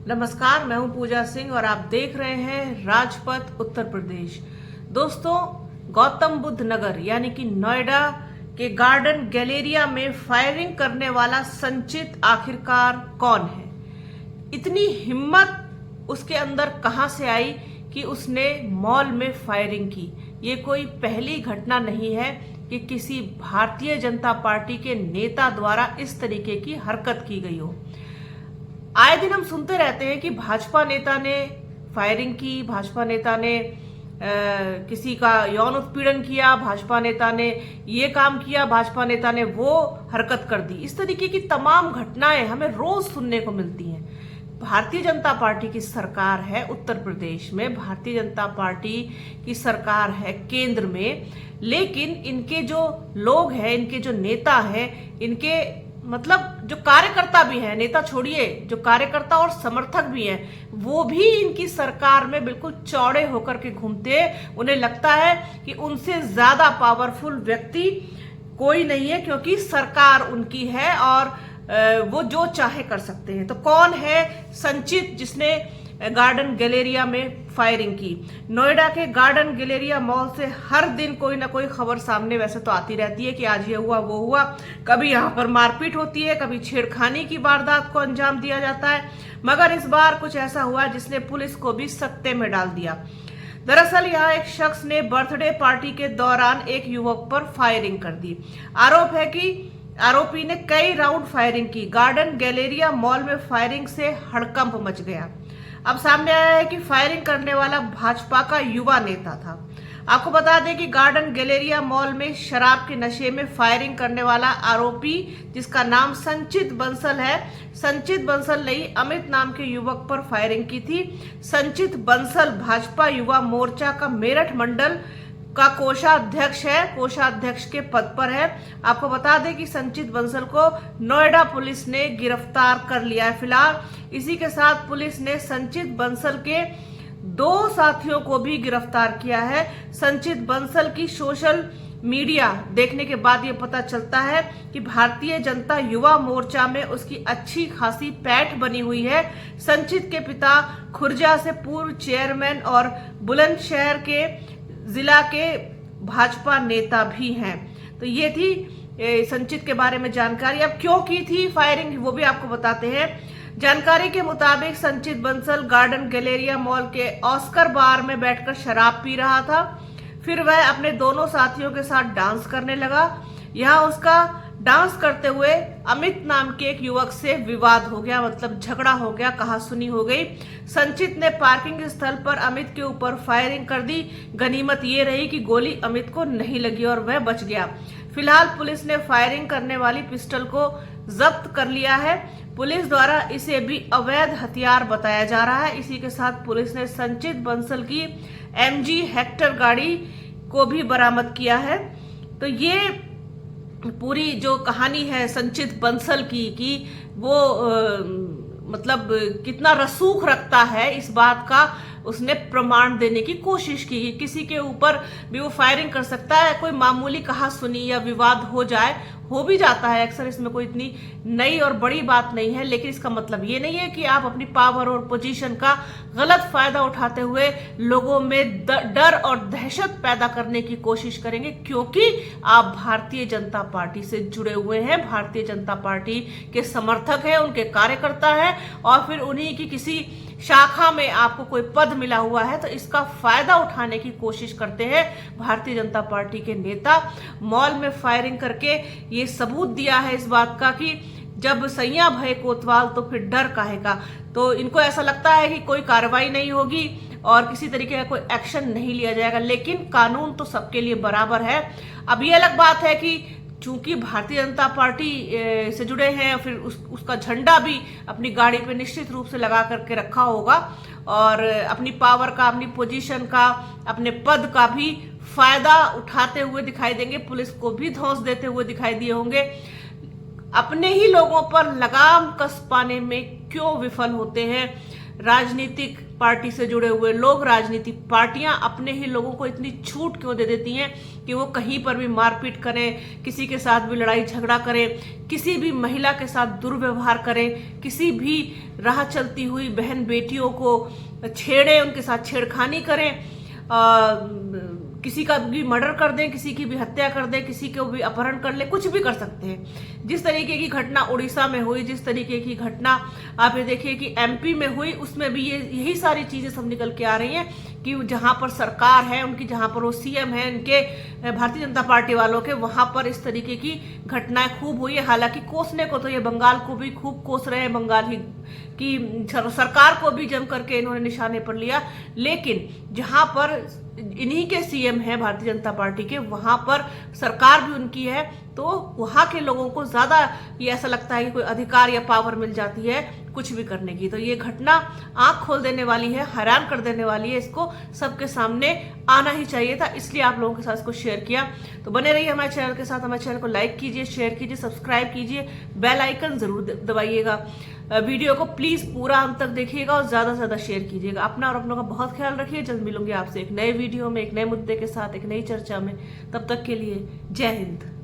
नमस्कार, मैं हूं पूजा सिंह और आप देख रहे हैं राजपथ उत्तर प्रदेश। दोस्तों, गौतम बुद्ध नगर यानी कि नोएडा के गार्डन गैलेरिया में फायरिंग करने वाला संचित आखिरकार कौन है? इतनी हिम्मत उसके अंदर कहां से आई कि उसने मॉल में फायरिंग की? ये कोई पहली घटना नहीं है कि किसी भारतीय जनता पार्टी के नेता द्वारा इस तरीके की हरकत की गई हो। आए दिन हम सुनते रहते हैं कि भाजपा नेता ने फायरिंग की, भाजपा नेता ने किसी का यौन उत्पीड़न किया, भाजपा नेता ने ये काम किया, भाजपा नेता ने वो हरकत कर दी। इस तरीके की तमाम घटनाएं हमें रोज सुनने को मिलती हैं। भारतीय जनता पार्टी की सरकार है उत्तर प्रदेश में, भारतीय जनता पार्टी की सरकार है केंद्र में, लेकिन इनके जो लोग हैं, इनके जो नेता हैं, इनके मतलब जो कार्यकर्ता भी हैं, नेता छोड़िए, जो कार्यकर्ता और समर्थक भी हैं, वो भी इनकी सरकार में बिल्कुल चौड़े होकर के घूमते हैं। उन्हें लगता है कि उनसे ज्यादा पावरफुल व्यक्ति कोई नहीं है, क्योंकि सरकार उनकी है और वो जो चाहे कर सकते हैं। तो कौन है संचित जिसने गार्डन गैलेरिया में फायरिंग की? नोएडा के गार्डन गैलेरिया मॉल से हर दिन कोई ना कोई खबर सामने वैसे तो आती रहती है कि आज ये हुआ वो हुआ। कभी यहाँ पर मारपीट होती है, कभी छेड़खानी की वारदात को अंजाम दिया जाता है, मगर इस बार कुछ ऐसा हुआ जिसने पुलिस को भी सकते में डाल दिया। दरअसल यहाँ एक शख्स ने बर्थडे पार्टी के दौरान एक युवक पर फायरिंग कर दी। आरोप है कि आरोपी ने कई राउंड फायरिंग की। गार्डन गैलेरिया मॉल में फायरिंग से हड़कंप मच गया। अब सामने आया है कि फायरिंग करने वाला भाजपा का युवा नेता था। आपको बता दें कि गार्डन गैलेरिया मॉल में शराब के नशे में फायरिंग करने वाला आरोपी, जिसका नाम संचित बंसल है, संचित बंसल ने अमित नाम के युवक पर फायरिंग की थी। संचित बंसल भाजपा युवा मोर्चा का मेरठ मंडल का कोषाध्यक्ष है, कोषाध्यक्ष के पद पर है। आपको बता दें कि संचित बंसल को नोएडा पुलिस ने गिरफ्तार कर लिया है फिलहाल। इसी के साथ पुलिस ने संचित बंसल के 2 साथियों को भी गिरफ्तार किया है। संचित बंसल की सोशल मीडिया देखने के बाद ये पता चलता है कि भारतीय जनता युवा मोर्चा में उसकी अच्छी खासी पैठ बनी हुई है। संचित के पिता खुर्जा से पूर्व चेयरमैन और बुलंदशहर के जिला के भाजपा नेता भी हैं। तो ये थी संचित के बारे में जानकारी। अब क्यों की थी फायरिंग वो भी आपको बताते हैं। जानकारी के मुताबिक संचित बंसल गार्डन गैलेरिया मॉल के ऑस्कर बार में बैठकर शराब पी रहा था। फिर वह अपने दोनों साथियों के साथ डांस करने लगा। यहाँ उसका डांस करते हुए अमित नाम के एक युवक से विवाद हो गया, मतलब झगड़ा हो गया, कहासुनी हो गई। संचित ने पार्किंग स्थल पर अमित के ऊपर फायरिंग कर दी। गनीमत ये रही कि गोली अमित को नहीं लगी और वह बच गया। फिलहाल पुलिस ने फायरिंग करने वाली पिस्टल को जब्त कर लिया है। पुलिस द्वारा इसे भी अवैध हथियार बताया जा रहा है। इसी के साथ पुलिस ने संचित बंसल की MG हेक्टर गाड़ी को भी बरामद किया है। तो ये पूरी जो कहानी है संचित बंसल की कि वो मतलब कितना रसूख रखता है, इस बात का उसने प्रमाण देने की कोशिश की। किसी के ऊपर भी वो फायरिंग कर सकता है, कोई मामूली कहासुनी या विवाद हो जाए, हो भी जाता है अक्सर, इसमें कोई इतनी नई और बड़ी बात नहीं है। लेकिन इसका मतलब ये नहीं है कि आप अपनी पावर और पोजीशन का गलत फायदा उठाते हुए लोगों में डर और दहशत पैदा करने की कोशिश करेंगे, क्योंकि आप भारतीय जनता पार्टी से जुड़े हुए हैं, भारतीय जनता पार्टी के समर्थक हैं, उनके कार्यकर्ता हैं, और फिर उन्हीं की किसी शाखा में आपको कोई पद मिला हुआ है तो इसका फायदा उठाने की कोशिश करते हैं भारतीय जनता पार्टी के नेता। मॉल में फायरिंग करके ये सबूत दिया है इस बात का कि जब सैया भय कोतवाल तो फिर डर काहे का। तो इनको ऐसा लगता है कि कोई कार्रवाई नहीं होगी और किसी तरीके का कोई एक्शन नहीं लिया जाएगा, लेकिन कानून तो सबके लिए बराबर है। अब ये अलग बात है कि चूंकि भारतीय जनता पार्टी से जुड़े हैं, फिर उसका झंडा भी अपनी गाड़ी पे निश्चित रूप से लगा करके रखा होगा और अपनी पावर का, अपनी पोजीशन का, अपने पद का भी फायदा उठाते हुए दिखाई देंगे। पुलिस को भी धौंस देते हुए दिखाई दिए होंगे। अपने ही लोगों पर लगाम कस पाने में क्यों विफल होते हैं राजनीतिक पार्टी से जुड़े हुए लोग, राजनीतिक पार्टियां अपने ही लोगों को इतनी छूट क्यों दे देती हैं कि वो कहीं पर भी मारपीट करें, किसी के साथ भी लड़ाई झगड़ा करें, किसी भी महिला के साथ दुर्व्यवहार करें, किसी भी राह चलती हुई बहन बेटियों को छेड़े, उनके साथ छेड़खानी करें, किसी का भी मर्डर कर दें, किसी की भी हत्या कर दें, किसी को भी अपहरण कर ले, कुछ भी कर सकते हैं। जिस तरीके की घटना उड़ीसा में हुई, जिस तरीके की घटना आप ये देखिए कि एमपी में हुई, उसमें भी यही सारी चीजें सब निकल के आ रही हैं कि जहां पर सरकार है उनकी, जहां पर वो सीएम है उनके, भारतीय जनता पार्टी वालों के, वहां पर इस तरीके की घटनाएं खूब हुई है। हालांकि कोसने को तो ये बंगाल को भी खूब कोस रहे हैं, बंगाल ही की सरकार को भी जम करके इन्होंने निशाने पर लिया, लेकिन जहां पर इन्हीं के सीएम हैं भारतीय जनता पार्टी के, वहां पर सरकार भी उनकी है, तो वहां के लोगों को ज्यादा ये ऐसा लगता है कि कोई अधिकार या पावर मिल जाती है कुछ भी करने की। तो ये घटना आंख खोल देने वाली है, हैरान कर देने वाली है, इसको सबके सामने आना ही चाहिए था, इसलिए आप लोगों के साथ इसको शेयर किया। तो बने रहिए हमारे चैनल के साथ, हमारे चैनल को लाइक कीजिए, शेयर कीजिए, सब्सक्राइब कीजिए, बेल आइकन जरूर दबाइएगा। वीडियो को प्लीज पूरा अंत तक देखिएगा और ज्यादा से ज्यादा शेयर कीजिएगा। अपना और अपनों का बहुत ख्याल रखिए। जल्द मिलूंगी आपसे एक नए वीडियो में, एक नए मुद्दे के साथ, एक नई चर्चा में। तब तक के लिए जय हिंद।